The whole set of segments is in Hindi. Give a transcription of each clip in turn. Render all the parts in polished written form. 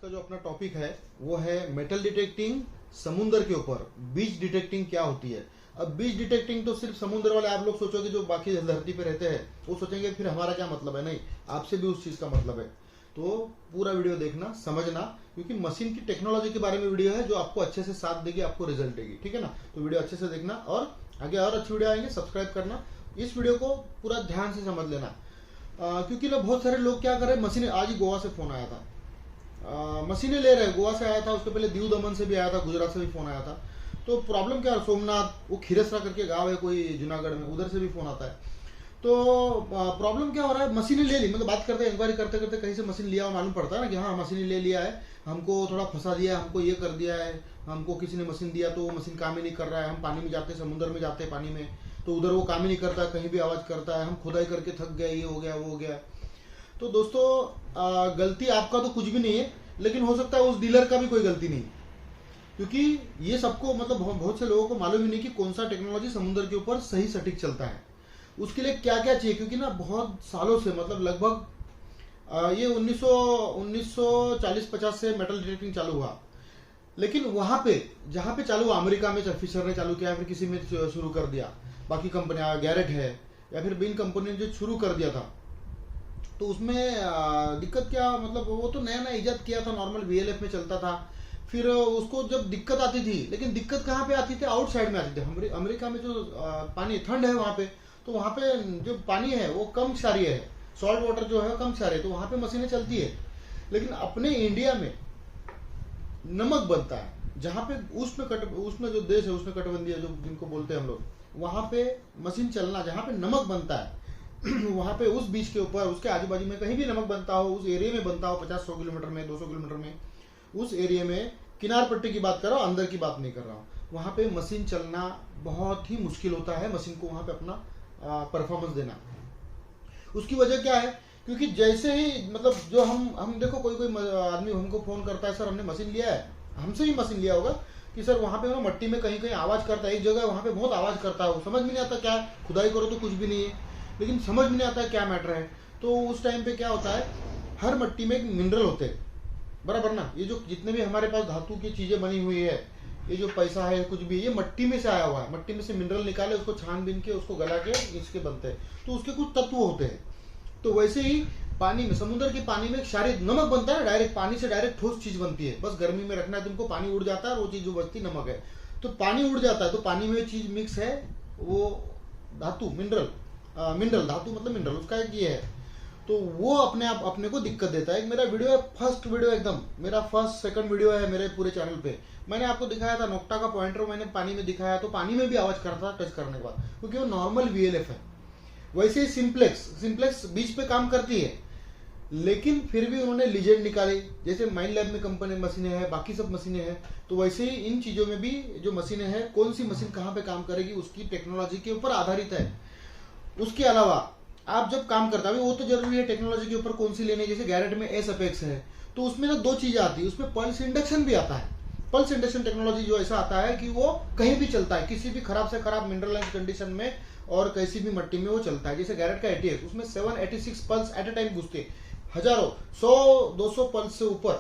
का जो अपना टॉपिक है वो है मेटल डिटेक्टिंग समुंदर के ऊपर। बीच डिटेक्टिंग क्या होती है? अब बीच डिटेक्टिंग तो सिर्फ समुद्र वाले आप लोग सोचोगे, जो बाकी धरती पे रहते हैं वो सोचेंगे फिर हमारा क्या मतलब है। नहीं, आपसे भी उस चीज का मतलब है। तो पूरा वीडियो देखना, समझना, क्योंकि मशीन की टेक्नोलॉजी के बारे में वीडियो है जो आपको अच्छे से साथ देगी, आपको रिजल्ट देगी। ठीक है ना? तो वीडियो अच्छे से देखना और आगे और अच्छी वीडियो आएंगे, सब्सक्राइब करना। इस वीडियो को पूरा ध्यान से समझ लेना, क्योंकि ना बहुत सारे लोग क्या कर रहे हैं, मशीन, आज ही गोवा से फोन आया था, मशीनें ले रहे हैं। गोवा से आया था, उसके पहले दीव दमन से भी आया था, गुजरात से भी फोन आया था। तो प्रॉब्लम क्या है, सोमनाथ, वो खीरसरा करके गांव है कोई जूनागढ़ में, उधर से भी फोन आता है। तो प्रॉब्लम क्या हो रहा है, मशीनें ले ली, मतलब बात करते इंक्वायरी करते करते कहीं से मशीन लिया, मालूम पड़ता है ना कि हाँ मशीन ले लिया है, हमको थोड़ा फंसा दिया, हमको ये कर दिया है, हमको किसी ने मशीन दिया तो वो मशीन काम ही नहीं कर रहा है। हम पानी में जाते, समुद्र में जाते हैं पानी में, तो उधर वो काम ही नहीं करता, कहीं भी आवाज करता है, हम खुदाई करके थक गए, ये हो गया वो हो गया। तो दोस्तों गलती आपका तो कुछ भी नहीं है, लेकिन हो सकता है उस डीलर का भी कोई गलती नहीं, क्योंकि ये सबको मतलब बहुत से लोगों को मालूम ही नहीं कि कौन सा टेक्नोलॉजी समुद्र के ऊपर सही सटीक चलता है, उसके लिए क्या क्या चाहिए। क्योंकि ना बहुत सालों से, मतलब लगभग ये 1940-50 से मेटल डिटेक्टिंग चालू हुआ। लेकिन वहां पे जहां पे चालू हुआ, अमेरिका में फिशर ने चालू किया, फिर किसी में शुरू कर दिया, बाकी कंपनियां, गैरेट है या फिर बिन कंपनी ने जो शुरू कर दिया था, तो उसमें दिक्कत क्या, मतलब वो तो नया नया इजाद किया था, नॉर्मल वीएलएफ में चलता था। फिर उसको जब दिक्कत आती थी, लेकिन दिक्कत कहाँ पे आती थी, आउटसाइड में आती थी। अमेरिका में जो पानी ठंड है वहां पे, तो वहां पे जो पानी है वो कम क्षारीय है, सॉल्ट वाटर जो है कम क्षारीय, तो वहां पे मशीनें चलती है। लेकिन अपने इंडिया में नमक बनता है, जहाँ पे उष्ण जो देश है, उष्ण कटिबंधीय जो जिनको बोलते हैं हम लोग, वहां पे मशीन चलना, जहाँ पे नमक बनता है वहां पे उस बीच के ऊपर, उसके आजू बाजू में कहीं भी नमक बनता हो, उस एरिया में बनता हो, 50-100 किलोमीटर में, 200 किलोमीटर में, उस एरिया में, किनार पट्टी की बात कर रहा हूँ, अंदर की बात नहीं कर रहा हूँ, वहां पे मशीन चलना बहुत ही मुश्किल होता है, मशीन को वहां पे अपना परफॉर्मेंस देना। उसकी वजह क्या है, क्योंकि जैसे ही मतलब जो हम देखो, कोई आदमी हमको फोन करता है, सर हमने मशीन लिया है, हमसे ही मशीन लिया होगा कि सर वहां पे ना मट्टी में कहीं कहीं आवाज करता है, एक जगह वहां पे बहुत आवाज करता है, वो समझ में नहीं आता क्या, खुदाई करो तो कुछ भी नहीं है, लेकिन समझ में नहीं आता क्या मैटर है। तो उस टाइम पे क्या होता है, हर मट्टी में एक मिनरल होते हैं, बराबर ना। ये जो जितने भी हमारे पास धातु की चीजें बनी हुई है, ये जो पैसा है कुछ भी, ये मट्टी में से आया हुआ है, मट्टी में से मिनरल निकाले, उसको छानबीन के, उसको गला के इसके बनते हैं, तो उसके कुछ तत्व होते हैं। तो वैसे ही पानी में, समुद्र के पानी में क्षारित नमक बनता है, डायरेक्ट पानी से डायरेक्ट ठोस चीज बनती है, बस गर्मी में रखना है तुमको, पानी उड़ जाता है, वो चीज जो बचती नमक है। तो पानी उड़ जाता है, तो पानी में चीज मिक्स है, वो धातु, मिनरल धातु मतलब मिनरल, उसका एक ये है, तो वो अपने आप अपने को दिक्कत देता है। मेरा वीडियो है, फर्स्ट वीडियो, एकदम मेरा फर्स्ट सेकंड वीडियो है मेरे पूरे चैनल पे, मैंने आपको दिखाया था नोक्टा का पॉइंटर, मैंने पानी में दिखाया, तो पानी में भी आवाज करता था टच करने के बाद, क्योंकि वो नॉर्मल वीएलएफ है। वैसे ही सिंप्लेक्स बीच पे काम करती है, लेकिन फिर भी उन्होंने लीजेंड निकाली, जैसे माइन लैब में कंपनी मशीनें हैं, बाकी सब मशीनें हैं, तो वैसे ही इन चीजों में भी जो मशीनें हैं, कौन सी मशीन कहाँ पे काम करेगी उसकी टेक्नोलॉजी के ऊपर आधारित है। उसके अलावा आप जब काम करता है, वो तो जरूरी है टेक्नोलॉजी के ऊपर कौन सी लेने, जैसे गैरेट में एस अपेक्स है, तो उसमें ना दो चीजें आती है, उसमें पल्स इंडक्शन भी आता है। पल्स इंडक्शन टेक्नोलॉजी जो ऐसा आता है कि वो कहीं भी चलता है, किसी भी खराब से खराब मिनरलाइज कंडीशन में और कैसी भी मट्टी में वो चलता है। जैसे गैरेट का एटीएक्स, उसमें 786 पल्स एट ए टाइम घुसते, हजारों, 100-200 पल्स से ऊपर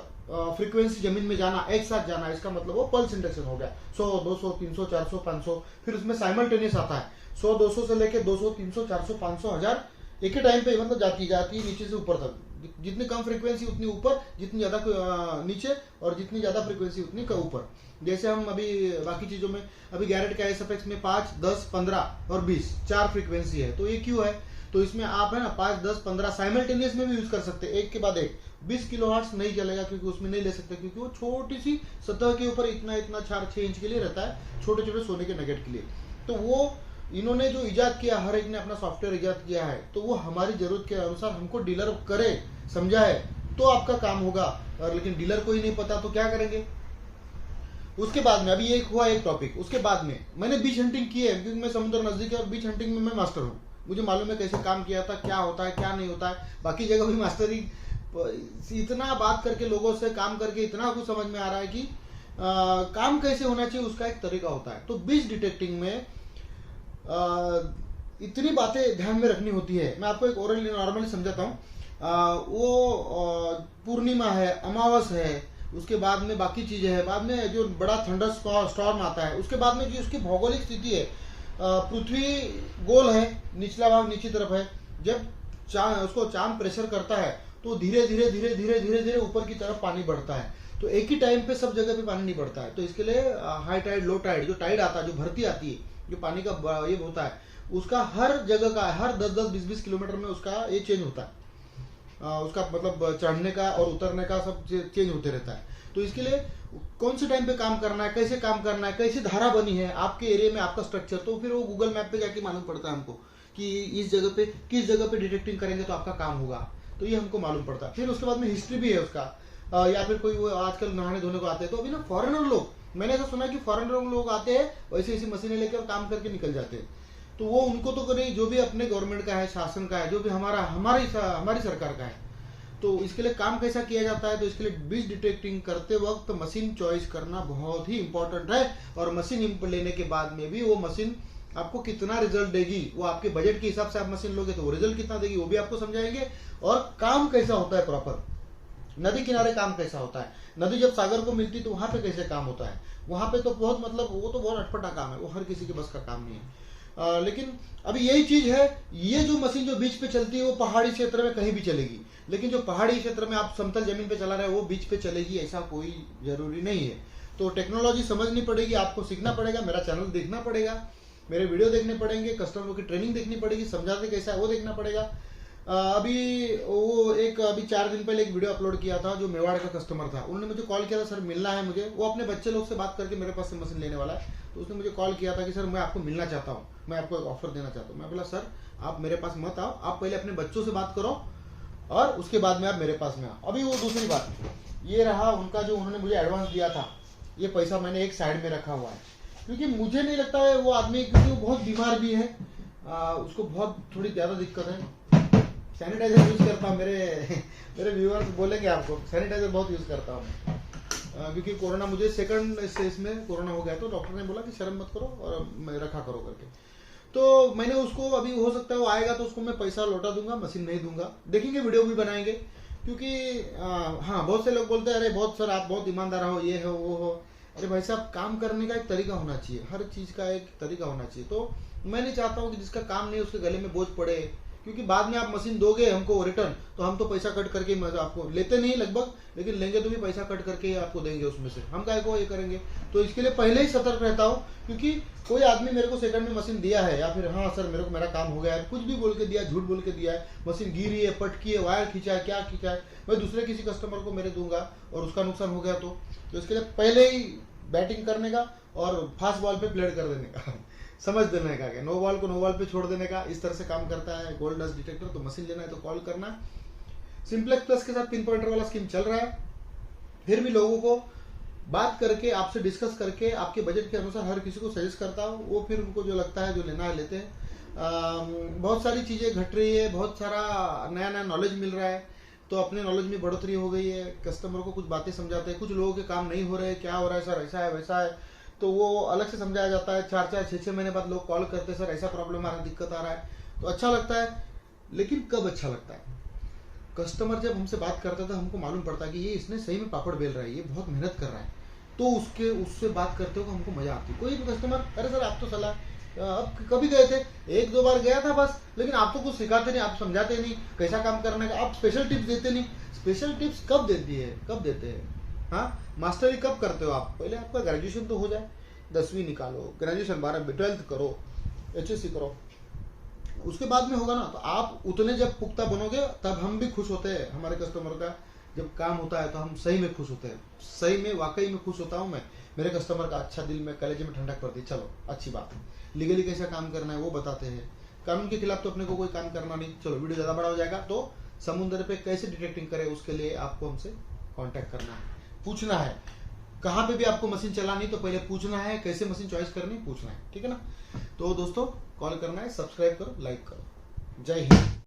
फ्रीक्वेंसी जमीन में जाना, एक साथ जाना, इसका मतलब वो पल्स इंडक्शन हो गया। 100-200-300-400-500, फिर उसमें साइमल्टेनियस आता है, 100-200 से लेके 200-300-400-500-1000 एक ही टाइम पे, मतलब जाती है नीचे से ऊपर तक, जितनी कम फ्रीक्वेंसी उतनी ऊपर, जितनी ज्यादा नीचे, और जितनी ज्यादा फ्रीक्वेंसी उतनी ऊपर। जैसे हम अभी बाकी चीजों में, अभी गैरेट का एसएफएक्स में 5, 10, 15 और 20 4 फ्रीक्वेंसी है, तो ये क्यों है, तो इसमें आप है ना 5, 10, 15 साइमल्टेनियस में भी यूज कर सकते हैं, एक के बाद एक। 20 किलोहर्ट्ज नहीं चलेगा, क्योंकि उसमें नहीं ले सकते, क्योंकि वो छोटी सी सतह के ऊपर इतना 4-6 इंच के लिए रहता है, छोटे छोटे सोने के नगेट के लिए। तो वो इन्होंने जो इजाद किया, हर एक ने अपना सॉफ्टवेयर इजाद किया है, तो वो हमारी जरूरत के अनुसार हमको डीलर करे, समझाए, तो आपका काम होगा। और लेकिन डीलर को ही नहीं पता तो क्या करेंगे। उसके बाद में, अभी एक हुआ एक टॉपिक, उसके बाद में मैंने बीच हंटिंग की है, क्योंकि मैं समुद्र नजदीक है और बीच हंटिंग में मैं मास्टर हूँ, मुझे मालूम है कैसे काम किया था, क्या होता है क्या नहीं होता है। बाकी जगह भी मास्टरी, इतना बात करके लोगों से, काम करके इतना कुछ समझ में आ रहा है कि काम कैसे होना चाहिए, उसका एक तरीका होता है। तो बीच डिटेक्टिंग में इतनी बातें ध्यान में रखनी होती है। मैं आपको एक ओरली नॉर्मली समझाता हूँ। वो पूर्णिमा है, अमावस है, उसके बाद में बाकी चीजें हैं, बाद में जो बड़ा थंडर स्टॉर्म आता है, उसके बाद में जो उसकी भौगोलिक स्थिति है, पृथ्वी गोल है, निचला भाग नीचे तरफ है, जब उसको चांद प्रेशर करता है तो धीरे धीरे धीरे धीरे धीरे धीरे ऊपर की तरफ पानी बढ़ता है। तो एक ही टाइम पे सब जगह पे पानी नहीं बढ़ता है, तो इसके लिए हाई टाइड लो टाइड, जो टाइड आता है, जो भरती आती है, जो पानी का ये होता है, उसका हर जगह का हर 10-10 20-20 किलोमीटर में उसका ये चेंज होता है, उसका मतलब चढ़ने का और उतरने का सब चेंज होते रहता है। तो इसके लिए कौन से टाइम पे काम करना है, कैसे काम करना है, कैसी धारा बनी है आपके एरिया में, आपका स्ट्रक्चर, तो फिर वो गूगल मैप पे जाके मालूम पड़ता है हमको कि इस जगह पे किस जगह पे डिटेक्टिंग करेंगे तो आपका काम होगा, तो ये हमको मालूम पड़ता है। फिर उसके बाद में हिस्ट्री भी है उसका, या फिर कोई वो आजकल नहाने धोने को आते हैं, तो अभी ना फॉरेनर लोग, मैंने ऐसा सुना कि फॉरेनर लोग आते हैं वैसे ऐसी मशीनें लेकर काम करके निकल जाते हैं। तो वो उनको तो नहीं, जो भी अपने गवर्नमेंट का है, शासन का है, जो भी हमारी सरकार का है, तो इसके लिए काम कैसा किया जाता है, तो इसके लिए बीज डिटेक्टिंग करते वक्त मशीन चॉइस करना बहुत ही इंपॉर्टेंट है। और मशीन लेने के बाद में भी वो मशीन आपको कितना रिजल्ट देगी, वो आपके बजट के हिसाब से आप मशीन लोगे तो वो रिजल्ट कितना देगी वो भी आपको समझाएंगे। और काम कैसा होता है प्रॉपर, नदी किनारे काम कैसा होता है, नदी जब सागर को मिलती तो वहां पे कैसे काम होता है, वहां पे तो बहुत मतलब वो तो बहुत अटपटा काम है, वो हर किसी के बस का काम नहीं है। लेकिन अभी यही चीज है, ये जो मशीन जो बीच पे चलती है वो पहाड़ी क्षेत्र में कहीं भी चलेगी, लेकिन जो पहाड़ी क्षेत्र में आप समतल जमीन पे चला रहे हो वो बीच पे चलेगी ऐसा कोई जरूरी नहीं है। तो टेक्नोलॉजी समझनी पड़ेगी, आपको सीखना पड़ेगा, मेरा चैनल देखना पड़ेगा, मेरे वीडियो देखने पड़ेंगे, कस्टमरों की ट्रेनिंग देखनी पड़ेगी, समझाते कैसा है वो देखना पड़ेगा। अभी 4 दिन पहले एक वीडियो अपलोड किया था, जो मेवाड़ का कस्टमर था, उन्होंने मुझे कॉल किया था, सर मिलना है मुझे, वो अपने बच्चे लोग से बात करके मेरे पास से मशीन लेने वाला है, तो उसने मुझे कॉल किया था कि सर मैं आपको मिलना चाहता हूँ, मैं आपको एक ऑफर देना चाहता हूँ। मैं बोला सर आप मेरे पास मत आओ, आप पहले अपने बच्चों से बात करो और उसके बाद में आप मेरे पास में आओ। अभी वो दूसरी बात ये रहा उनका, जो उन्होंने मुझे एडवांस दिया था, ये पैसा मैंने एक साइड में रखा हुआ है, क्योंकि मुझे नहीं लगता है वो आदमी, क्योंकि वो बहुत बीमार भी है, उसको बहुत थोड़ी ज्यादा दिक्कत है। सैनिटाइजर यूज करता हूँ, मेरे व्यूअर्स बोलेंगे आपको, सैनिटाइजर बहुत यूज करता हूँ, क्योंकि कोरोना मुझे सेकंड स्टेज में कोरोना हो गया, तो डॉक्टर ने बोला कि शर्म मत करो और रखा करो करके। तो मैंने उसको, अभी हो सकता है वो आएगा तो उसको मैं पैसा लौटा दूंगा, मशीन नहीं दूंगा, देखेंगे, वीडियो भी बनाएंगे, क्योंकि हाँ बहुत से लोग बोलते हैं अरे बहुत सर आप बहुत ईमानदार हो, ये हो वो हो। अरे भाई साहब, काम करने का एक तरीका होना चाहिए, हर चीज का एक तरीका होना चाहिए। तो मैं नहीं चाहता हूँ कि जिसका काम नहीं उसके गले में बोझ पड़े, क्योंकि बाद में आप मशीन दोगे हमको रिटर्न, तो हम तो पैसा कट करके आपको लेते नहीं लगभग, लेकिन लेंगे तो भी पैसा कट करके ही आपको देंगे, उसमें से हम काय को ये करेंगे। तो इसके लिए पहले ही सतर्क रहता हूँ, क्योंकि कोई आदमी मेरे को सेकंड में मशीन दिया है, या फिर हाँ सर मेरे को मेरा काम हो गया है, कुछ भी बोल के दिया, झूठ बोल के दिया है, मशीन गिरी है, पटकी है, वायर खींचा है, क्या खींचा है, मैं दूसरे किसी कस्टमर को मेरे दूंगा और उसका नुकसान हो गया तो इसके लिए पहले ही बैटिंग करने का और फास्ट बॉल पे प्लेड कर देने का समझ देने का, नो बॉल को नो बॉल पे छोड़ देने का, इस तरह से काम करता है गोल्ड डस्ट डिटेक्टर। तो मशीन लेना है तो कॉल करना। सिंप्लेक्स प्लस के साथ पिन पॉइंटर वाला स्कीम चल रहा है, फिर भी लोगों को बात करके, आपसे डिस्कस करके, आपके बजट के अनुसार हर किसी को सजेस्ट करता हूँ, वो फिर उनको जो लगता है, जो लेना है लेते हैं। बहुत सारी चीजें घट रही है, बहुत सारा नया नया नॉलेज मिल रहा है, तो अपने नॉलेज में बढ़ोतरी हो गई है। कस्टमर को कुछ बातें समझाते हैं, कुछ लोगों के काम नहीं हो रहे, क्या हो रहा है सर, ऐसा है वैसा है, तो वो अलग से समझाया जाता है। 4-4 6-6 महीने बाद लोग कॉल करते हैं, सर ऐसा प्रॉब्लम आ रहा है, दिक्कत आ रहा है, तो अच्छा लगता है। लेकिन कब अच्छा लगता है, कस्टमर जब हमसे बात करता है तो हमको मालूम पड़ता है कि ये इसने सही में पापड़ बेल रहा है, ये बहुत मेहनत कर रहा है, तो उससे बात करते हो हमको मजा आती है। कोई भी कस्टमर, अरे सर आप तो सलाह अब कभी गए थे, 1-2 बार गया था बस, लेकिन आप तो कुछ सिखाते नहीं, आप समझाते नहीं कैसा काम करने का, आप स्पेशल टिप्स देते नहीं। स्पेशल टिप्स कब देते हैं, हाँ मास्टरी कब करते हो आप, पहले आपका ग्रेजुएशन तो हो जाए, 10वीं निकालो, ग्रेजुएशन 12वीं 12th करो, HSC करो, उसके बाद में होगा ना। तो आप उतने जब पुख्ता बनोगे तब हम भी खुश होते हैं, हमारे कस्टमर का जब काम होता है तो हम सही में खुश होते हैं, सही में वाकई में खुश होता हूँ मैं। मेरे कस्टमर का अच्छा दिल में, कलेजे में ठंडक पड़ती है। चलो अच्छी बात है, लीगली कैसा काम करना है वो बताते हैं, कानून के खिलाफ तो अपने को कोई काम करना नहीं। चलो वीडियो ज्यादा बड़ा हो जाएगा, तो समुद्र पे कैसे डिटेक्टिंग करे उसके लिए आपको हमसे कांटेक्ट करना है, पूछना है कहाँ पे भी आपको मशीन चलानी, तो पहले पूछना है कैसे मशीन चॉइस करनी, पूछना है, ठीक है ना। तो दोस्तों कॉल करना है, सब्सक्राइब करो, लाइक करो। जय हिंद।